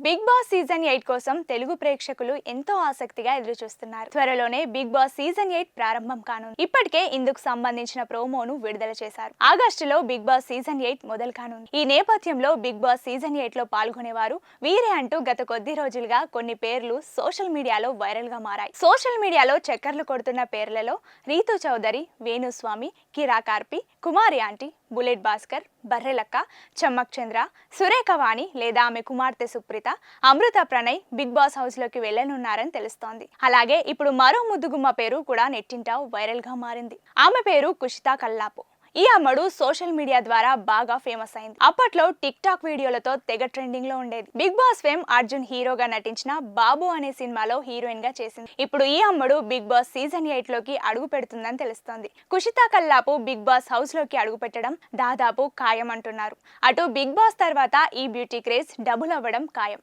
Big boss season 8 కోసం తెలుగు ప్రేక్షకులు ఎంతో ఆసక్తిగా ఎదురుచూస్తున్నారు. త్వరలోనే బిగ్ బాస్ సీజన్ 8 ప్రారంభం కానుంది. ఇప్పటికే ఇందుకు సంబంధించిన ప్రోమోను విడుదల చేశారు. ఆగస్టులో బిగ్ బాస్ సీజన్ 8 మొదలు కానుంది. ఈ నేపథ్యంలో బిగ్ బాస్ సీజన్ 8 లో పాల్గొనేవారు వీరే అంటూ గత కొద్ది రోజులుగా కొన్ని పేర్లు సోషల్ మీడియాలో వైరల్ గా మారాయి. సోషల్ మీడియాలో చక్కర్లు కొడుతున్న పేర్లలో రీతు చౌదరి, వేణుస్వామి, కిరా కార్పి, కుమారి ఆంటీ, బుల్లెట్ భాస్కర్, బర్రెలక్క, చమ్మక్ చంద్ర, సురేఖవాణి లేదా ఆమె కుమార్తె సుప్రీత, అమృత ప్రణయ్ బిగ్ బాస్ హౌస్ లోకి వెళ్లనున్నారని తెలుస్తోంది. అలాగే ఇప్పుడు మరో ముద్దుగుమ్మ పేరు కూడా నెట్టింట వైరల్ గా మారింది. ఆమె పేరు కుషితా కల్లాపు. ఈ అమ్మడు సోషల్ మీడియా ద్వారా బాగా ఫేమస్ అయింది. అప్పట్లో టిక్ టాక్ వీడియోలతో తెగ ట్రెండింగ్ లో ఉండేది. బిగ్ బాస్ ఫేమ్ అర్జున్ హీరోగా నటించిన బాబు అనే సినిమాలో హీరోయిన్ గా చేసింది. ఇప్పుడు ఈ అమ్మడు బిగ్ బాస్ సీజన్ 8 లోకి అడుగు పెడుతుందని తెలుస్తోంది. కుషితా కల్లాపు బిగ్ బాస్ హౌస్ లోకి అడుగు పెట్టడం దాదాపు ఖాయం అంటున్నారు. అటు బిగ్ బాస్ తర్వాత ఈ బ్యూటీ క్రేజ్ డబుల్ అవ్వడం ఖాయం.